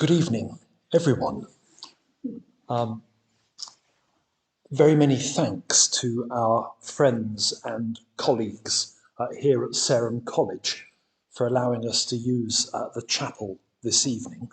Good evening, everyone. Very many thanks to our friends and colleagues here at Sarum College for allowing us to use the chapel this evening.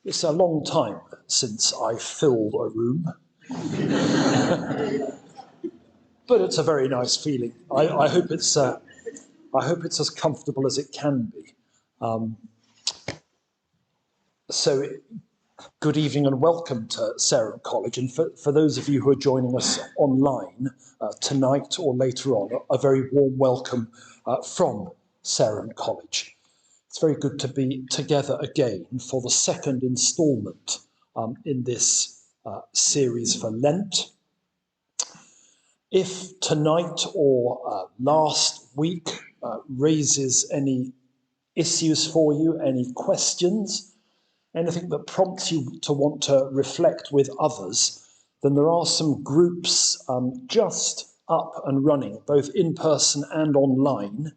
It's a long time since I filled a room, but it's a very nice feeling. I hope it's as comfortable as it can be. So good evening and welcome to Sarum College. And for those of you who are joining us online tonight or later on, a very warm welcome from Sarum College. It's very good to be together again for the second instalment in this series for Lent. If tonight or last week raises any issues for you, any questions, anything that prompts you to want to reflect with others, then there are some groups just up and running, both in person and online.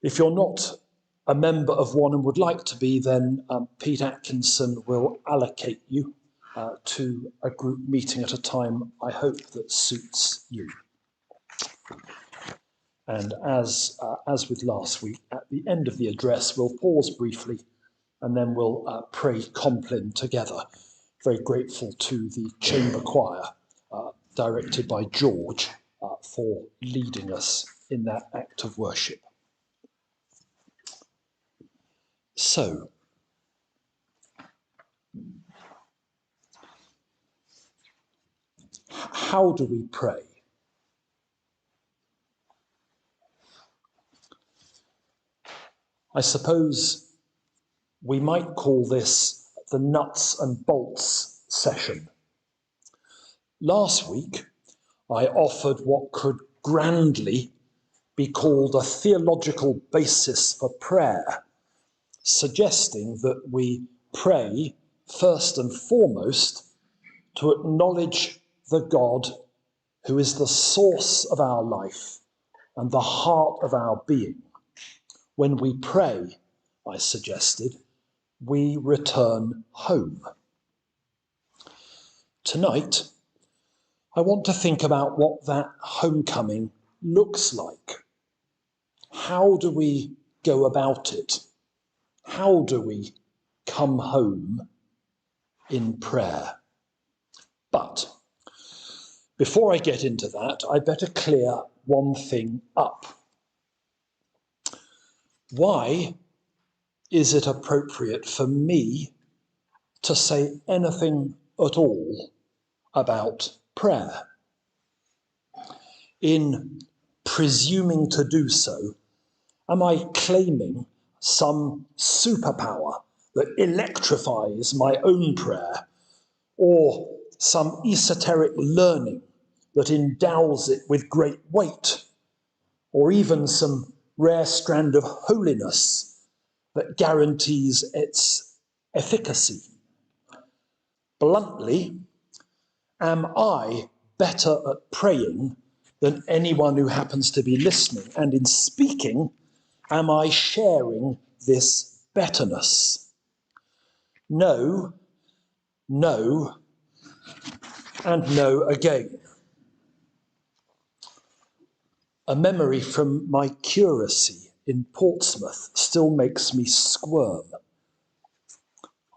If you're not a member of one and would like to be, then Pete Atkinson will allocate you to a group meeting at a time, I hope, that suits you. And as with last week, at the end of the address, we'll pause briefly and then we'll pray Compline together. Very grateful to the chamber choir, directed by George, for leading us in that act of worship. So, how do we pray? I suppose we might call this the nuts and bolts session. Last week, I offered what could grandly be called a theological basis for prayer, suggesting that we pray first and foremost to acknowledge the God who is the source of our life and the heart of our being. When we pray, I suggested, we return home. Tonight, I want to think about what that homecoming looks like. How do we go about it? How do we come home in prayer? But before I get into that, I better clear one thing up. Why is it appropriate for me to say anything at all about prayer? In presuming to do so, am I claiming some superpower that electrifies my own prayer, or some esoteric learning that endows it with great weight, or even some rare strand of holiness that guarantees its efficacy? Bluntly, am I better at praying than anyone who happens to be listening? And in speaking, am I sharing this betterness? No, no, and no again. A memory from my curacy in Portsmouth still makes me squirm.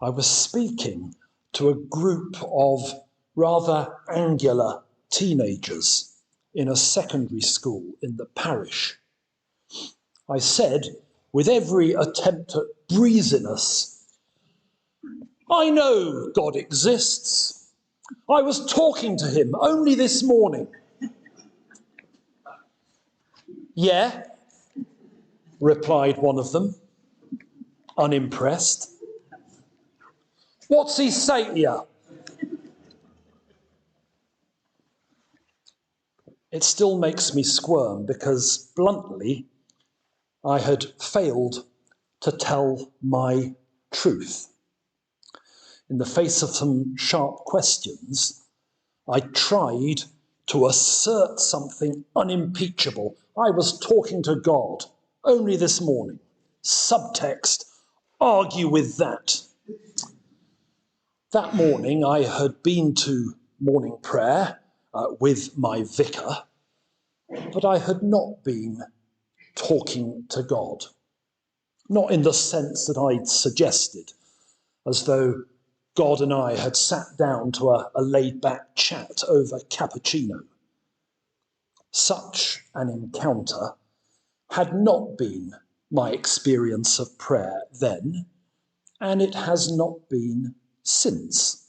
I was speaking to a group of rather angular teenagers in a secondary school in the parish. I said, with every attempt at breeziness, I know God exists. I was talking to him only this morning. Yeah, replied one of them, unimpressed. What's he say to you? It still makes me squirm because, bluntly, I had failed to tell my truth. In the face of some sharp questions, I tried to assert something unimpeachable. I was talking to God only this morning. Subtext, argue with that. That morning I had been to morning prayer with my vicar, but I had not been talking to God. Not in the sense that I'd suggested, as though God and I had sat down to a laid-back chat over cappuccino. Such an encounter had not been my experience of prayer then, and it has not been since.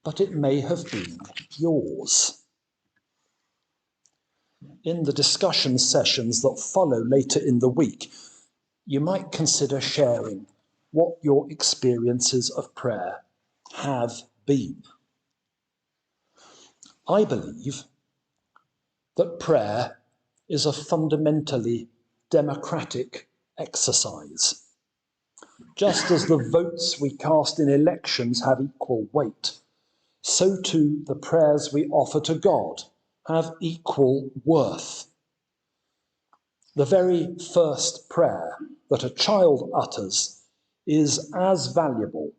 But it may have been yours. In the discussion sessions that follow later in the week, you might consider sharing what your experiences of prayer have been. I believe that prayer is a fundamentally democratic exercise. Just as the votes we cast in elections have equal weight, so too the prayers we offer to God have equal worth. The very first prayer that a child utters is as valuable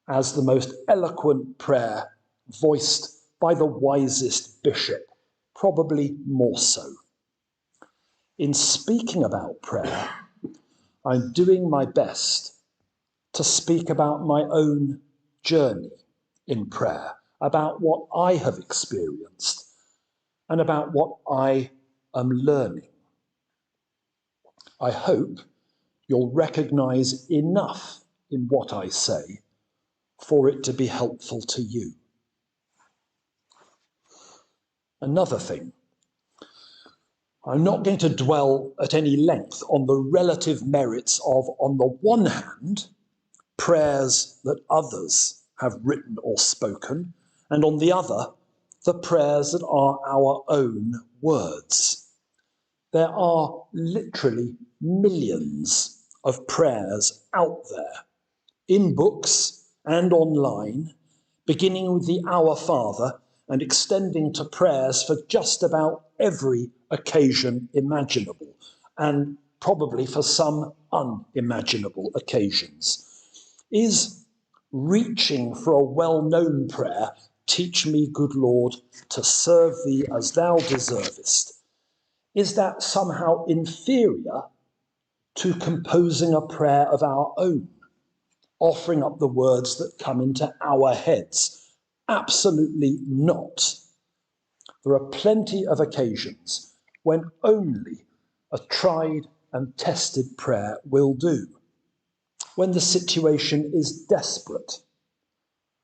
as the most eloquent prayer voiced by the wisest bishop, probably more so. In speaking about prayer, I'm doing my best to speak about my own journey in prayer, about what I have experienced, and about what I am learning. I hope you'll recognize enough in what I say for it to be helpful to you. Another thing, I'm not going to dwell at any length on the relative merits of, on the one hand, prayers that others have written or spoken, and on the other, the prayers that are our own words. There are literally millions of prayers out there, in books and online, beginning with the Our Father and extending to prayers for just about every occasion imaginable, and probably for some unimaginable occasions. Is reaching for a well-known prayer, "Teach me, good Lord, to serve thee as thou deservest," is that somehow inferior to composing a prayer of our own, offering up the words that come into our heads? Absolutely not. There are plenty of occasions when only a tried and tested prayer will do. When the situation is desperate,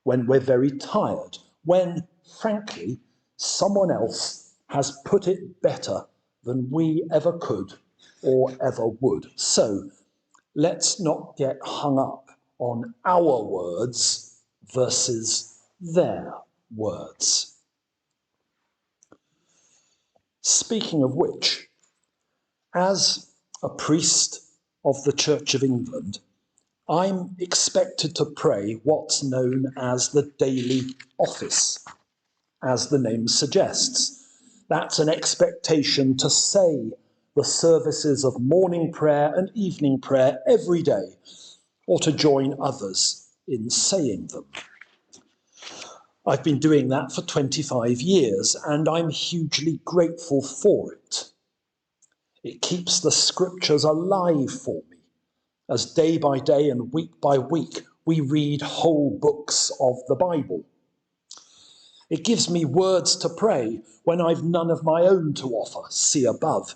when we're very tired, when, frankly, someone else has put it better than we ever could or ever would. So let's not get hung up on our words versus their words. Speaking of which, as a priest of the Church of England, I'm expected to pray what's known as the daily office, as the name suggests. That's an expectation to say the services of morning prayer and evening prayer every day, or to join others in saying them. I've been doing that for 25 years, and I'm hugely grateful for it. It keeps the scriptures alive for me, as day by day and week by week we read whole books of the Bible. It gives me words to pray when I've none of my own to offer, see above.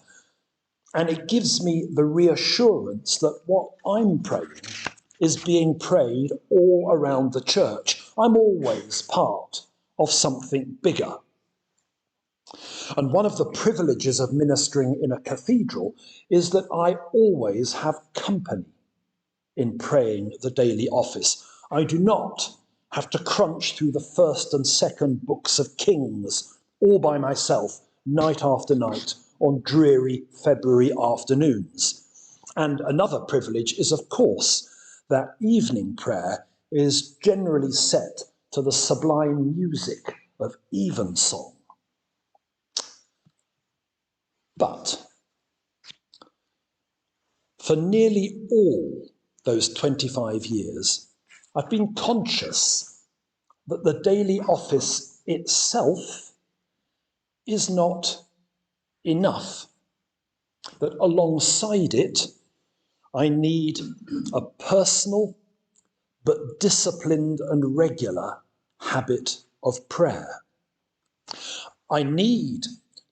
And it gives me the reassurance that what I'm praying is being prayed all around the church. I'm always part of something bigger. And one of the privileges of ministering in a cathedral is that I always have company in praying the daily office. I do not have to crunch through the first and second books of Kings all by myself, night after night, on dreary February afternoons. And another privilege is, of course, that evening prayer is generally set to the sublime music of evensong. But For nearly all those 25 years, I've been conscious that the daily office itself is not enough, that alongside it, I need a personal but disciplined and regular habit of prayer. I need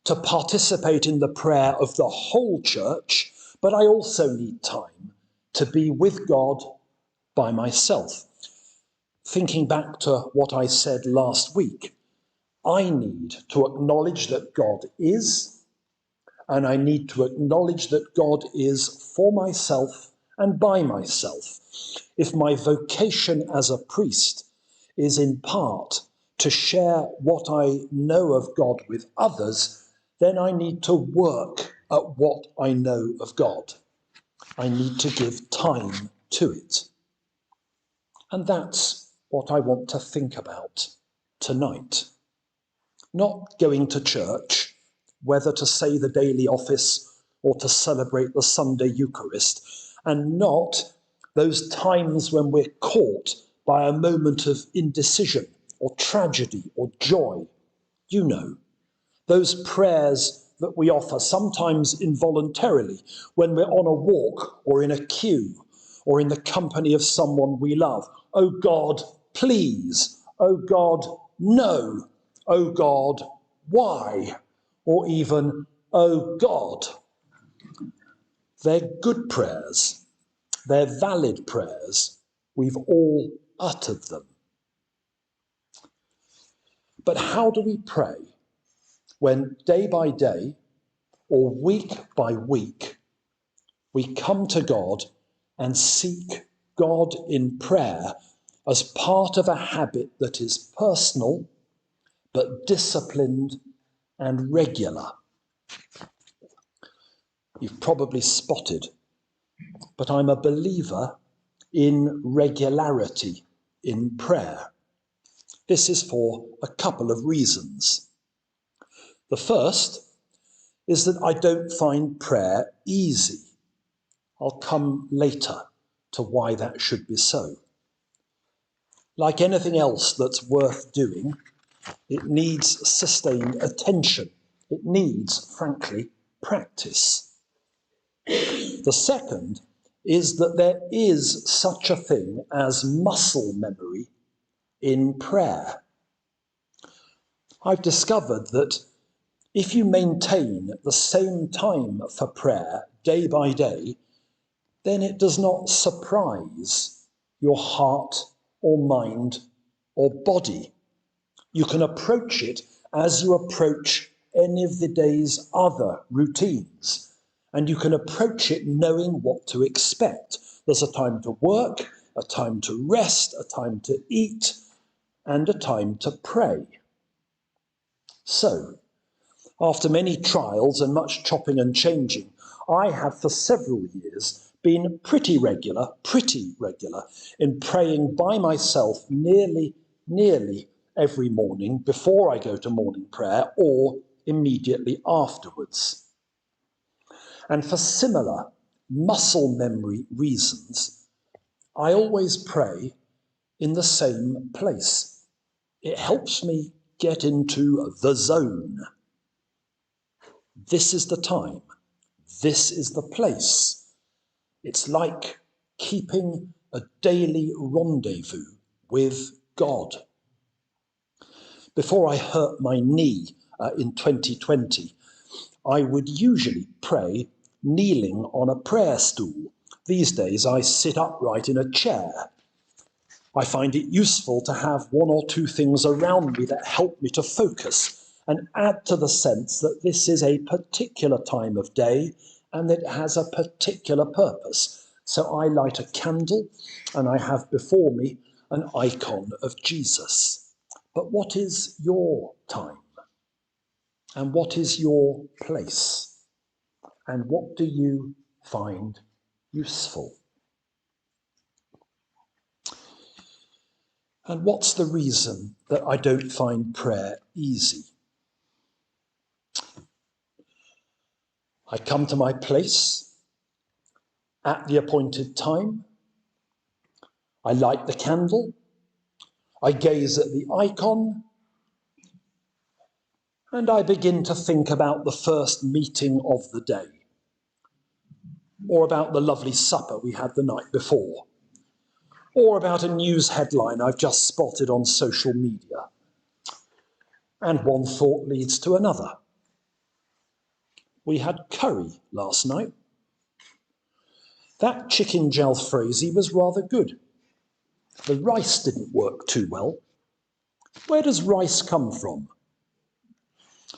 to participate in the prayer of the whole church, but I also need time to be with God by myself. Thinking back to what I said last week, I need to acknowledge that God is, and I need to acknowledge that God is for myself and by myself. If my vocation as a priest is in part to share what I know of God with others, then I need to work at what I know of God. I need to give time to it. And that's what I want to think about tonight. Not going to church, whether to say the daily office or to celebrate the Sunday Eucharist, and not those times when we're caught by a moment of indecision or tragedy or joy. You know, those prayers that we offer, sometimes involuntarily, when we're on a walk or in a queue or in the company of someone we love. Oh God, please. Oh God, no. Oh God, why? Or even, oh God. They're good prayers. They're valid prayers. We've all uttered them. But how do we pray when day by day or week by week we come to God and seek God in prayer as part of a habit that is personal but disciplined and regular? You've probably spotted, but I'm a believer in regularity in prayer. This is for a couple of reasons. The first is that I don't find prayer easy. I'll come later to why that should be so. Like anything else that's worth doing, it needs sustained attention. It needs, frankly, practice. The second is that there is such a thing as muscle memory in prayer. I've discovered that if you maintain the same time for prayer day by day, then it does not surprise your heart or mind or body. You can approach it as you approach any of the day's other routines, and you can approach it knowing what to expect. There's a time to work, a time to rest, a time to eat, and a time to pray. So, after many trials and much chopping and changing, I have for several years been pretty regular in praying by myself nearly every morning before I go to morning prayer or immediately afterwards. And for similar muscle memory reasons, I always pray in the same place. It helps me get into the zone. This is the time. This is the place. It's like keeping a daily rendezvous with God. Before I hurt my knee in 2020, I would usually pray kneeling on a prayer stool. These days I sit upright in a chair. I find it useful to have one or two things around me that help me to focus and add to the sense that this is a particular time of day and that it has a particular purpose. So I light a candle and I have before me an icon of Jesus. But what is your time? And what is your place? And what do you find useful? And what's the reason that I don't find prayer easy? I come to my place, at the appointed time. I light the candle. I gaze at the icon. And I begin to think about the first meeting of the day, or about the lovely supper we had the night before, or about a news headline I've just spotted on social media. And one thought leads to another. We had curry last night. That chicken jalfrezi was rather good. The rice didn't work too well. Where does rice come from?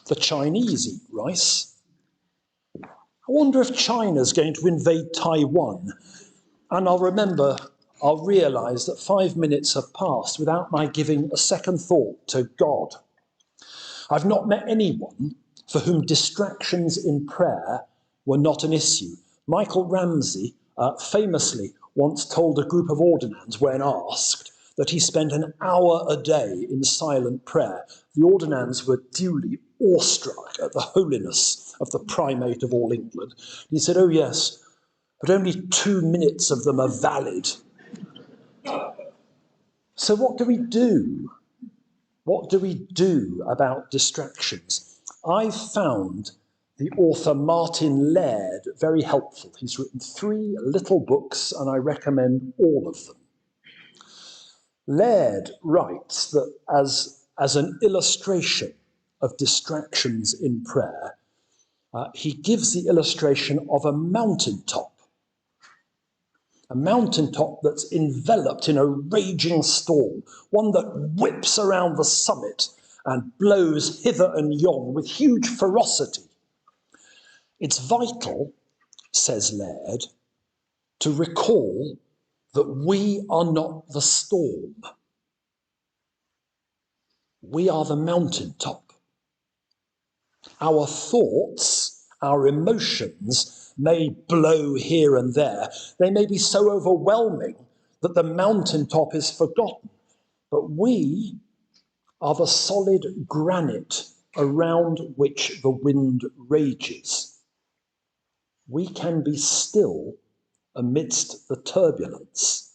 The Chinese eat rice. I wonder if China's going to invade Taiwan. And I'll realise that 5 minutes have passed without my giving a second thought to God. I've not met anyone for whom distractions in prayer were not an issue. Michael Ramsey famously once told a group of ordinands when asked that he spent an hour a day in silent prayer. The ordinands were duly awestruck at the holiness of the primate of all England. He said, "Oh yes, but only 2 minutes of them are valid." So what do we do? What do we do about distractions? I've found the author Martin Laird very helpful. He's written 3 little books, and I recommend all of them. Laird writes that as an illustration of distractions in prayer, he gives the illustration of a mountaintop that's enveloped in a raging storm, one that whips around the summit and blows hither and yon with huge ferocity. It's vital, says Laird, to recall that we are not the storm. We are the mountaintop. Our thoughts, our emotions may blow here and there. They may be so overwhelming that the mountaintop is forgotten. But we are the solid granite around which the wind rages. We can be still amidst the turbulence.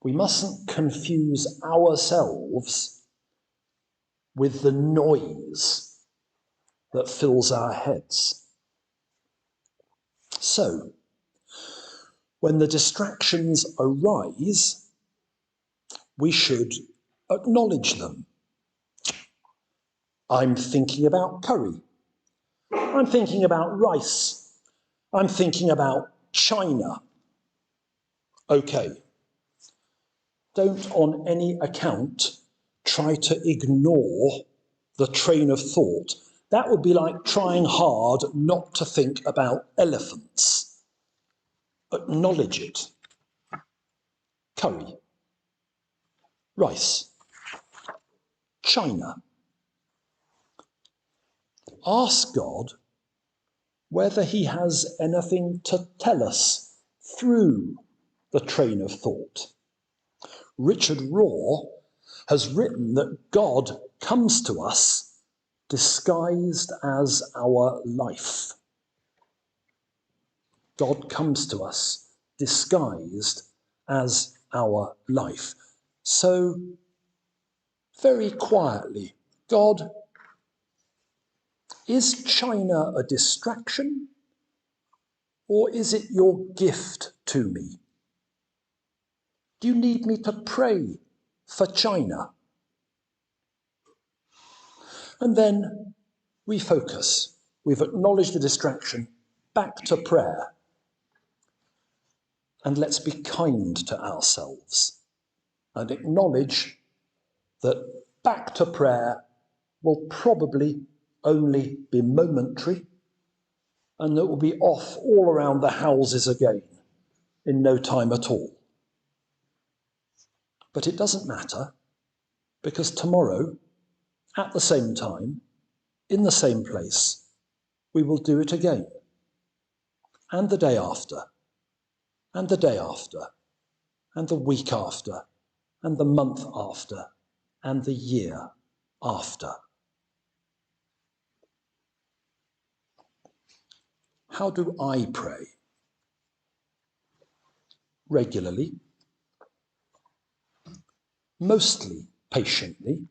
We mustn't confuse ourselves with the noise that fills our heads. So, when the distractions arise, we should acknowledge them. I'm thinking about curry. I'm thinking about rice. I'm thinking about China. Okay. Don't on any account try to ignore the train of thought. That would be like trying hard not to think about elephants. Acknowledge it. Curry. Rice. China. Ask God whether he has anything to tell us through the train of thought. Richard Rohr has written that God comes to us disguised as our life. God comes to us disguised as our life. So, very quietly, God, is China a distraction, or is it your gift to me? Do you need me to pray for China? And then we focus. We've acknowledged the distraction, back to prayer. And let's be kind to ourselves and acknowledge that back to prayer will probably only be momentary, and that we'll be off all around the houses again in no time at all. But it doesn't matter, because tomorrow, at the same time, in the same place, we will do it again. And the day after, and the day after, and the week after, and the month after, and the year after. How do I pray? regularly, mostly patiently,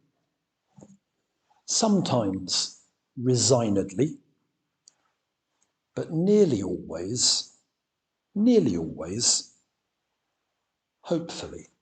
sometimes resignedly, but nearly always, hopefully.